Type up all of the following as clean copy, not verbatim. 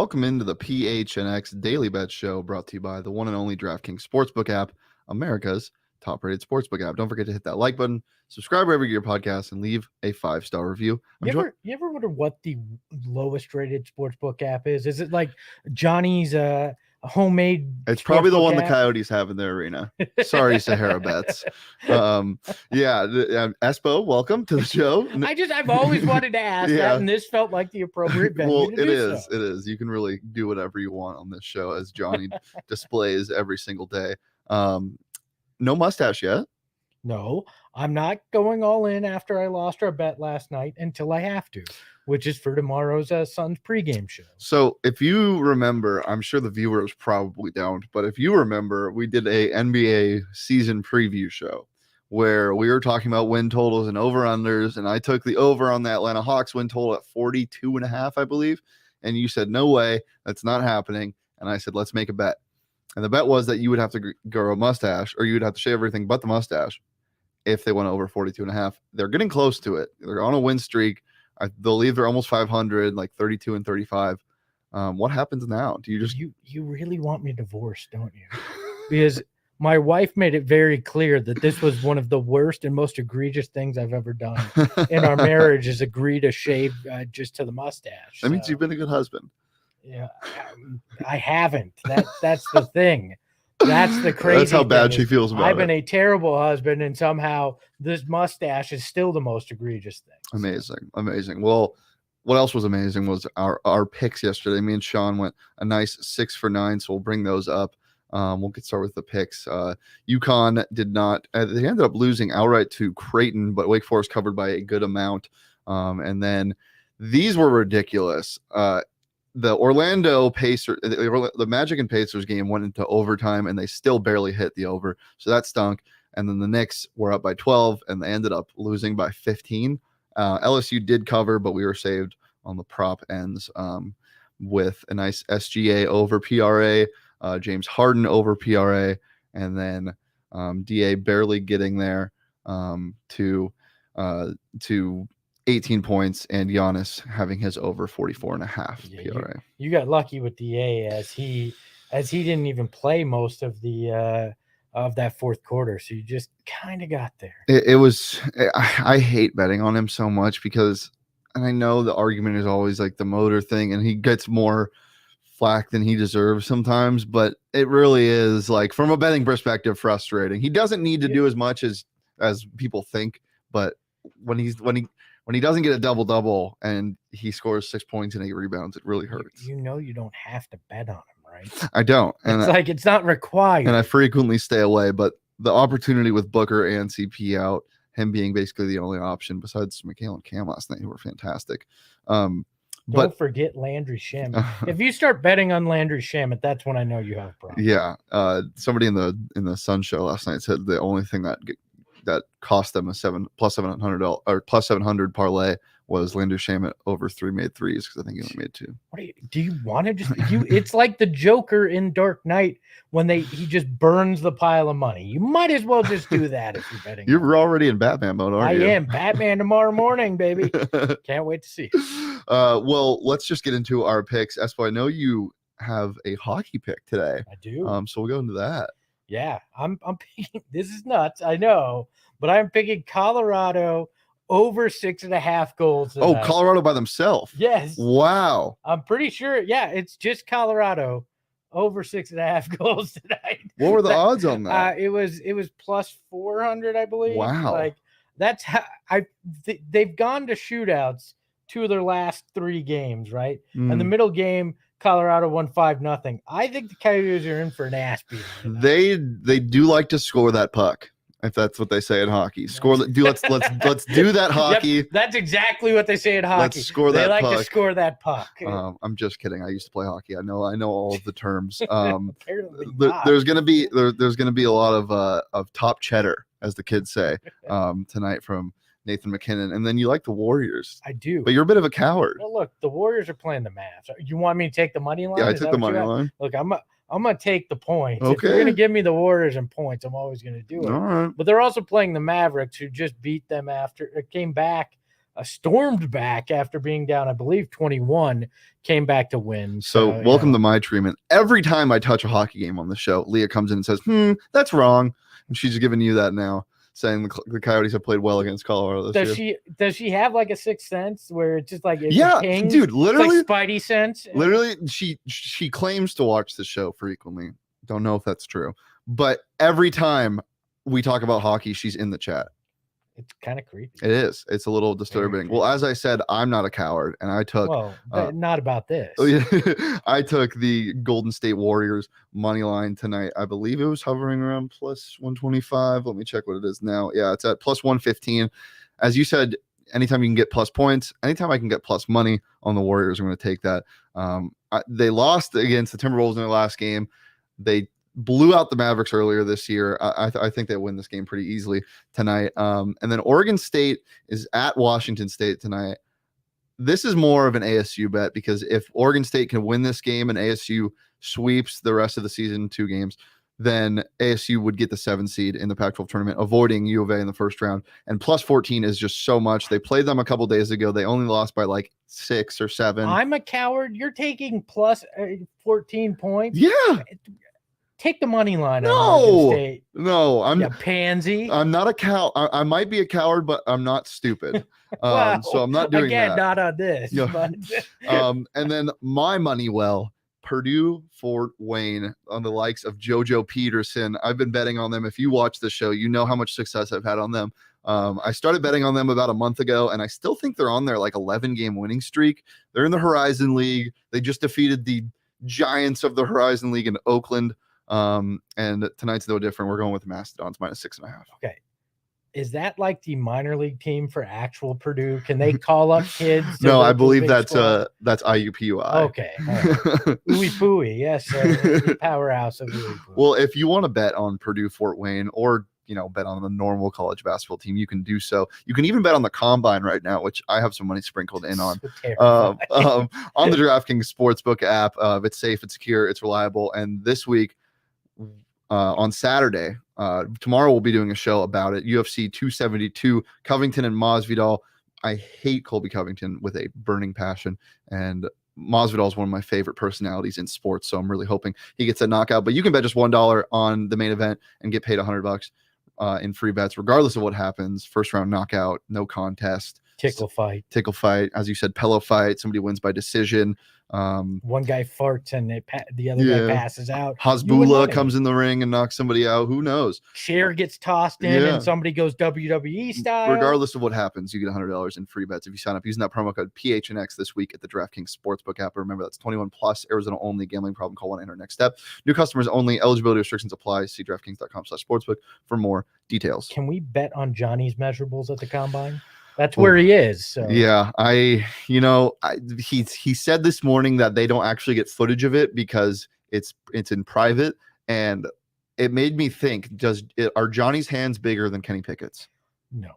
welcome into the PHNX Daily Bet Show, brought to you by the one and only DraftKings Sportsbook app, America's top-rated sportsbook app. Don't forget to hit that like button, subscribe wherever you get your podcast, and leave a 5-star review. You ever wonder what the lowest-rated sportsbook app is? Is it like Johnny's homemade? It's probably the one app? the Coyotes have in their arena. Sorry, Sahara Bets. Espo, welcome to the show. I've always wanted to ask that, and this felt like the appropriate venue. Well, to do so. It is. You can really do whatever you want on this show, as Johnny displays every single day. No mustache yet. No, I'm not going all in after I lost our bet last night until I have to, which is for tomorrow's Suns pregame show. So if you remember, I'm sure the viewers probably don't, but if you remember, we did a NBA season preview show where we were talking about win totals and over-unders, and I took the over on the Atlanta Hawks win total at 42.5, I believe, and you said, no way, that's not happening, and I said, let's make a bet. And the bet was that you would have to grow a mustache, or you would have to shave everything but the mustache if they went over 42.5. They're getting close to it. They're on a win streak. I believe they're almost 500, like 32 and 35. What happens now? Do you just you really want me divorced, don't you? Because my wife made it very clear that this was one of the worst and most egregious things I've ever done in our marriage, is agree to shave just to the mustache. That means you've been a good husband. Yeah, I haven't. That's the thing. That's the crazy. That's how bad she feels about it. I've been a terrible husband, and somehow this mustache is still the most egregious thing. Amazing. Well, what else was amazing was our picks yesterday. Me and Sean went a nice 6 for 9, so we'll bring those up. We'll get started with the picks. UConn did not. They ended up losing outright to Creighton, but Wake Forest covered by a good amount. And then these were ridiculous. The Orlando Pacers, the Magic and Pacers game went into overtime, and they still barely hit the over, so that stunk. And then the Knicks were up by 12, and they ended up losing by 15. LSU did cover, but we were saved on the prop ends with a nice SGA over PRA, James Harden over PRA, and then DA barely getting there to 18 points, and Giannis having his over 44.5 PRA. You got lucky with DA as he didn't even play most of the of that fourth quarter, so you just kind of got there. I hate betting on him so much because, and I know the argument is always like the motor thing, and he gets more flack than he deserves sometimes, but it really is, like, from a betting perspective, frustrating. He doesn't need to do as much as people think, but when he doesn't get a double-double and he scores 6 points and 8 rebounds, it really hurts. You don't have to bet on him, right? I don't. And it's not required. And I frequently stay away, but the opportunity with Booker and CP out, him being basically the only option besides Mikal and Cam last night, who were fantastic. Don't forget Landry Shamet. If you start betting on Landry Shamet, that's when I know you have a problem. Yeah. Somebody in the Sun show last night said the only thing that cost them a plus 700 parlay was Landry Shamet over 3 made threes, because I think he only made 2. Do you want to just it's like the Joker in Dark Knight when he just burns the pile of money. You might as well just do that if you're betting. You're already in Batman mode, aren't you? I am Batman tomorrow morning, baby. Can't wait to see. Well, let's just get into our picks. Espo, I know you have a hockey pick today. I do. So we'll go into that. Yeah, I'm picking. This is nuts, I know, but I'm picking Colorado over 6.5 goals tonight. Oh, Colorado by themselves. Yes. Wow. I'm pretty sure. Yeah, it's just Colorado over 6.5 goals tonight. What were the odds on that? It was plus 400, I believe. Wow. Like, that's how they've gone to shootouts 2 of their last 3 games, right? And the middle game, Colorado won 5-0. I think the Coyotes are in for an ass beating. They do like to score that puck, if that's what they say in hockey. Let's do that hockey. Yep, that's exactly what they say in hockey. Let's score that puck. They like to score that puck. I'm just kidding. I used to play hockey. I know all of the terms. Apparently there's gonna be a lot of top cheddar, as the kids say, tonight from Nathan McKinnon. And then you like the Warriors. I do. But you're a bit of a coward. Well, look, the Warriors are playing the Mavs. You want me to take the money line? Yeah, I took the money line. Look, I'm going to take the points. Okay. If you're going to give me the Warriors and points, I'm always going to do it. All right. But they're also playing the Mavericks, who just beat them came back stormed back after being down, I believe 21, came back to win. So welcome to my treatment. Every time I touch a hockey game on the show, Leah comes in and says, that's wrong. And she's giving you that now, saying the Coyotes have played well against Colorado this year. Does she have like a sixth sense where it's just like it's dude, literally it's like Spidey sense? Literally, she claims to watch the show frequently. Don't know if that's true, but every time we talk about hockey, she's in the chat. It's kind of creepy. It is. It's a little disturbing. Well, as I said, I'm not a coward, and I took. Well, not about this. I took the Golden State Warriors money line tonight. I believe it was hovering around plus 125. Let me check what it is now. Yeah, it's at plus 115. As you said, anytime you can get plus points, anytime I can get plus money on the Warriors, I'm going to take that. They lost against the Timberwolves in their last game. They blew out the Mavericks earlier this year. I think they win this game pretty easily tonight. And then Oregon State is at Washington State tonight. This is more of an ASU bet because if Oregon State can win this game and ASU sweeps the rest of the season 2 games, then ASU would get the 7 seed in the Pac-12 tournament, avoiding U of A in the first round. And plus 14 is just so much. They played them a couple days ago. They only lost by like 6 or 7. I'm a coward. You're taking plus 14 points. Yeah. Take the money line. No, I'm a pansy. I'm not a cow. I might be a coward, but I'm not stupid. Well, so I'm not doing again, that. not on this. Yeah. But and then my money, Purdue, Fort Wayne on the likes of JoJo Peterson. I've been betting on them. If you watch the show, you know how much success I've had on them. I started betting on them about a month ago, and I still think they're on their like 11-game winning streak. They're in the Horizon League. They just defeated the giants of the Horizon League in Oakland. And tonight's no different. We're going with Mastodons minus 6.5. Okay. Is that like the minor league team for actual Purdue? Can they call up kids? No, I believe that's IUPUI. Okay. Ooey Pooey. Yes. The powerhouse of Ooey Pooey. Well, if you want to bet on Purdue Fort Wayne or bet on the normal college basketball team, you can do so. You can even bet on the Combine right now, which I have some money sprinkled in on. On the DraftKings Sportsbook app. It's safe, it's secure, it's reliable. And this week, on Saturday, tomorrow we'll be doing a show about it. UFC 272, Covington and Masvidal. I hate Colby Covington with a burning passion, and Masvidal is one of my favorite personalities in sports, so I'm really hoping he gets a knockout. But you can bet just $1 on the main event and get paid $100 in free bets, regardless of what happens. First round knockout, no contest. Tickle fight. As you said, pillow fight. Somebody wins by decision. One guy farts and the other guy passes out. Hasbullah comes in the ring and knocks somebody out. Who knows? Chair gets tossed in and somebody goes WWE style. Regardless of what happens, you get $100 in free bets if you sign up using that promo code PHNX this week at the DraftKings Sportsbook app. Remember, that's 21 plus, Arizona only. Gambling problem, call 1-800 next step. New customers only. Eligibility restrictions apply. See DraftKings.com/sportsbook for more details. Can we bet on Johnny's measurables at the Combine? That's where he is. So. Yeah, he said this morning that they don't actually get footage of it because it's in private, and it made me think: are Johnny's hands bigger than Kenny Pickett's? No,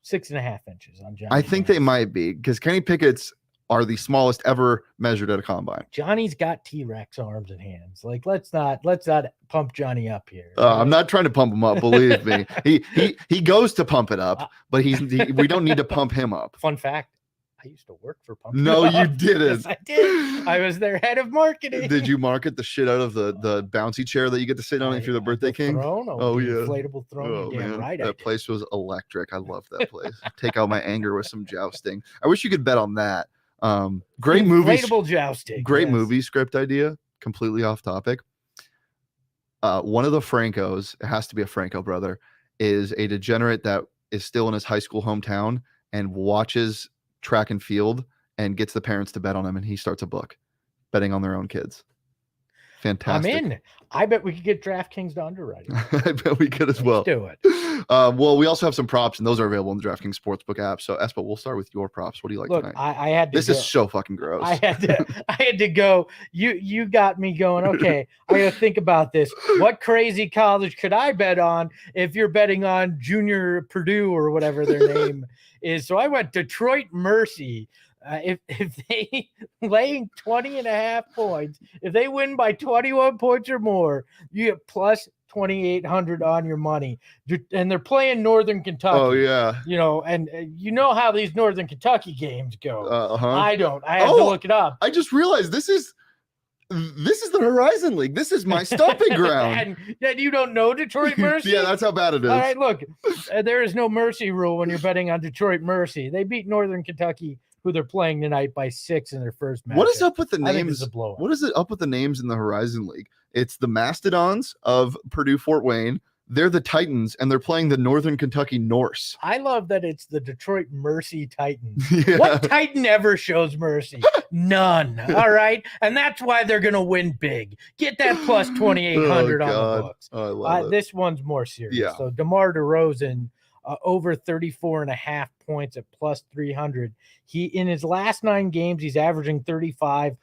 6.5 inches on Johnny. I think they might be because Kenny Pickett's are the smallest ever measured at a combine. Johnny's got T-Rex arms and hands. Like, let's not pump Johnny up here. I'm not trying to pump him up. Believe me, he goes to pump it up, but we don't need to pump him up. Fun fact: I used to work for Pump. No, you didn't. Yes, I did. I was their head of marketing. Did you market the shit out of the bouncy chair that you get to sit on if you're the birthday king? Throne, inflatable throne. Oh, damn right. That place was electric. I love that place. Take out my anger with some jousting. I wish you could bet on that. Great movie. Inflatable jousting. Great movie script idea. Completely off topic. One of the Francos, it has to be a Franco brother, is a degenerate that is still in his high school hometown and watches track and field and gets the parents to bet on him, and he starts a book betting on their own kids. Fantastic. I'm in. I bet we could get DraftKings to underwrite it. I bet we could as well. Let's do it. Well, we also have some props, and those are available in the DraftKings Sportsbook app. So, Espo, we'll start with your props. What do you like tonight? I had to. This is so fucking gross. I had to go. You got me going. Okay, I got to think about this. What crazy college could I bet on if you're betting on Junior Purdue or whatever their name is? So I went Detroit Mercy. If they laying 20.5 points, if they win by 21 points or more, you get plus 2,800 on your money. And they're playing Northern Kentucky. Oh, yeah. You know, and you know how these Northern Kentucky games go. I don't. I have to look it up. I just realized this is the Horizon League. This is my stomping ground. and you don't know Detroit Mercy? Yeah, that's how bad it is. All right, look, there is no mercy rule when you're betting on Detroit Mercy. They beat Northern Kentucky, who they're playing tonight, by 6 in their first match. What is up with the I think names? it's a blowout. What is it up with the names in the Horizon League? It's the Mastodons of Purdue Fort Wayne. They're the Titans, and they're playing the Northern Kentucky Norse. I love that it's the Detroit Mercy Titans. Yeah. What Titan ever shows mercy? None. All right. And that's why they're going to win big. Get that plus 2,800 on the books. Oh, I love it. This one's more serious. Yeah. So Demar Derozan, over 34.5 points at plus 300. He, in his last 9 games, he's averaging 35.6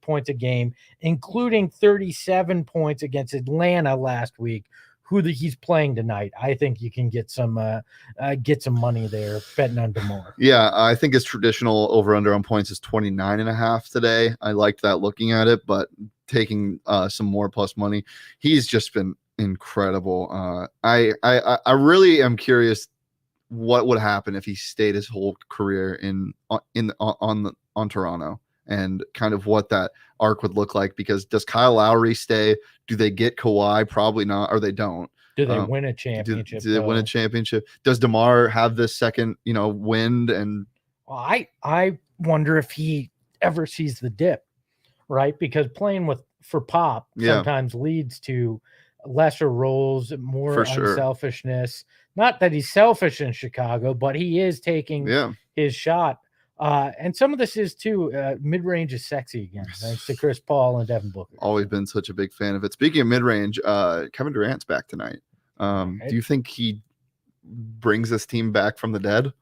points a game, including 37 points against Atlanta last week, who he's playing tonight. I think you can get some money there betting on DeMar. Yeah, I think his traditional over-under on points is 29.5 today. I liked that looking at it, but taking some more plus money, he's just been incredible. I really am curious what would happen if he stayed his whole career on Toronto, and kind of what that arc would look like, because does Kyle Lowry stay? Do they get Kawhi? Probably not, or they don't. Do they win a championship? Do they win a championship? Does DeMar have this second, wind? And well, I wonder if he ever sees the dip, right? Because playing for Pop sometimes leads to lesser roles, more unselfishness. Not that he's selfish in Chicago, but he is taking his shot. And some of this is too, mid-range is sexy again, thanks to Chris Paul and Devin Booker. Always been such a big fan of it. Speaking of mid-range, Kevin Durant's back tonight. Do you think he brings this team back from the dead?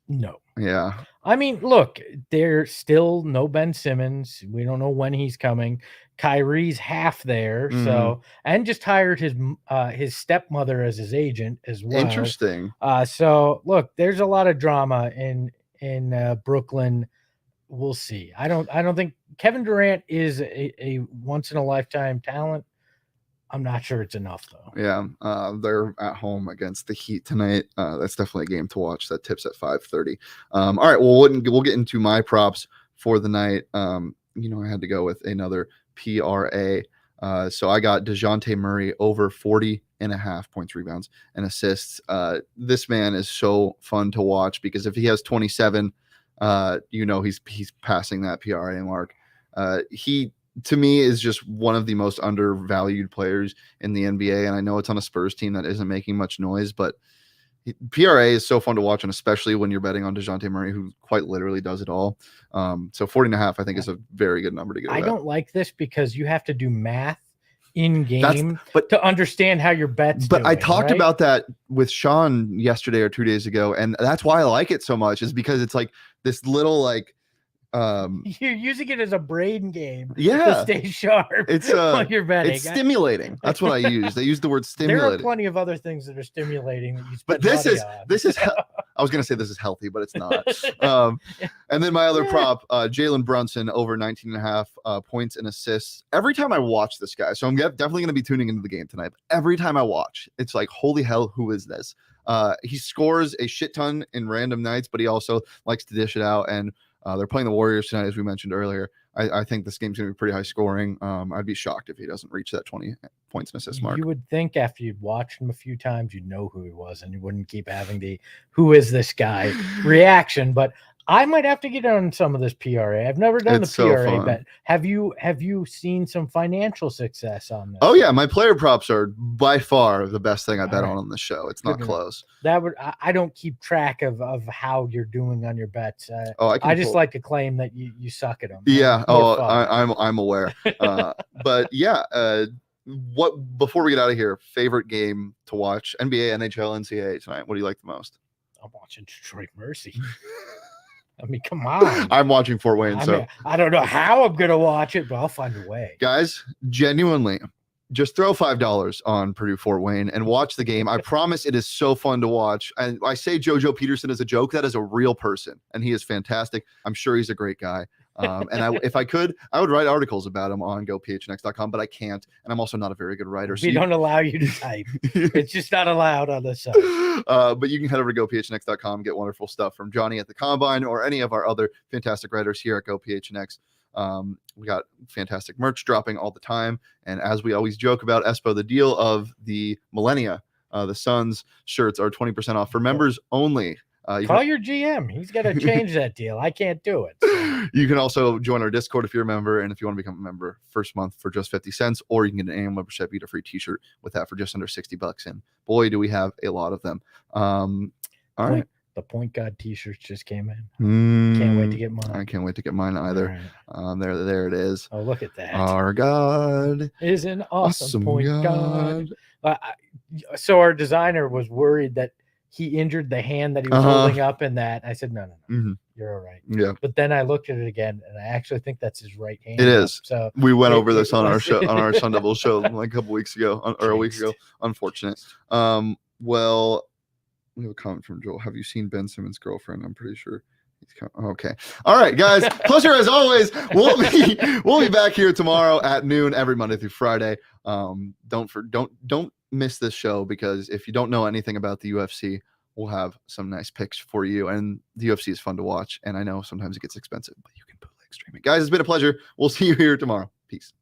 No. Yeah. I mean, look, there's still no Ben Simmons. We don't know when he's coming. Kyrie's half there, so, and just hired his stepmother as his agent as well. Interesting. So look, there's a lot of drama in Brooklyn. We'll see. I don't think Kevin Durant is a once in a lifetime talent. I'm not sure it's enough though. Yeah, they're at home against the Heat tonight. That's definitely a game to watch. That tips at 5:30. All right, well, we'll get into my props for the night. I had to go with another PRA. So I got Dejante Murray over 40.5 points, rebounds, and assists. This man is so fun to watch, because if he has 27, he's passing that PRA mark. He, to me, is just one of the most undervalued players in the NBA. And I know it's on a Spurs team that isn't making much noise, but PRA is so fun to watch, and especially when you're betting on Dejante Murray, who quite literally does it all. So 40.5, I think, is a very good number to get. I don't like this because you have to do math in game to understand how your bet's But doing, I talked about that with Sean yesterday or 2 days ago, and that's why I like it so much, is because it's like this little you're using it as a brain game to stay sharp. It's while you're betting. It's stimulating. That's what I use. They use the word stimulating. There are plenty of other things that are stimulating that you spend but this is on. I was gonna say this is healthy, but it's not. And then my other prop, Jalen Brunson over 19.5 points and assists. Every time I watch this guy, so I'm definitely gonna be tuning into the game tonight. But every time I watch, it's like, holy hell, who is this? He scores a shit ton in random nights, but he also likes to dish it out. And they're playing the Warriors tonight, as we mentioned earlier. I think this game's going to be pretty high scoring. I'd be shocked if he doesn't reach that 20 points and assist mark. You would think after you'd watched him a few times, you'd know who he was, and you wouldn't keep having the "who is this guy" reaction. But I might have to get on some of this PRA. I've never done the PRA bet. Have you seen some financial success on this? Oh yeah, my player props are by far the best thing I bet on the show. It's not close. I don't keep track of how you're doing on your bets. I just like to claim that you suck at them. Yeah. I'm aware. But yeah. Before we get out of here, favorite game to watch? NBA, NHL, NCAA tonight. What do you like the most? I'm watching Detroit Mercy. I mean, come on. I'm watching Fort Wayne, I don't know how I'm going to watch it, but I'll find a way. Guys, genuinely, just throw $5 on Purdue Fort Wayne and watch the game. I promise it is so fun to watch. And I say JoJo Peterson is a joke. That is a real person, and he is fantastic. I'm sure he's a great guy. And if I could, I would write articles about him on gophnx.com, but I can't. And I'm also not a very good writer. We don't allow you to type. It's just not allowed on the site. But you can head over to gophnx.com, get wonderful stuff from Johnny at the Combine or any of our other fantastic writers here at GoPHNX. We got fantastic merch dropping all the time. And as we always joke about, Espo, the deal of the millennia, the Suns shirts are 20% off for members only. Call your GM. He's got to change that deal. I can't do it. So. You can also join our Discord if you're a member. And if you want to become a member, first month for just 50 cents, or you can get an annual membership, you get a free t-shirt with that for just under $60. And boy, do we have a lot of them. All right. The Point God t-shirts just came in. Can't wait to get mine. I can't wait to get mine either. Right. There it is. Oh, look at that. Our God is an awesome point God. So our designer was worried that he injured the hand that he was holding up in that. I said, no. You're all right. Yeah. But then I looked at it again, and I actually think that's his right hand. It is. So we went over this on our show, on our Sun Devil show, like a couple weeks ago, or a week ago. Unfortunate. Well, we have a comment from Joel. Have you seen Ben Simmons' girlfriend? I'm pretty sure. Okay. All right, guys. Pleasure as always. We'll be back here tomorrow at noon every Monday through Friday. Don't miss this show, because if you don't know anything about the UFC, we'll have some nice picks for you. And the UFC is fun to watch. And I know sometimes it gets expensive, but you can bootleg stream it. Guys, it's been a pleasure. We'll see you here tomorrow. Peace.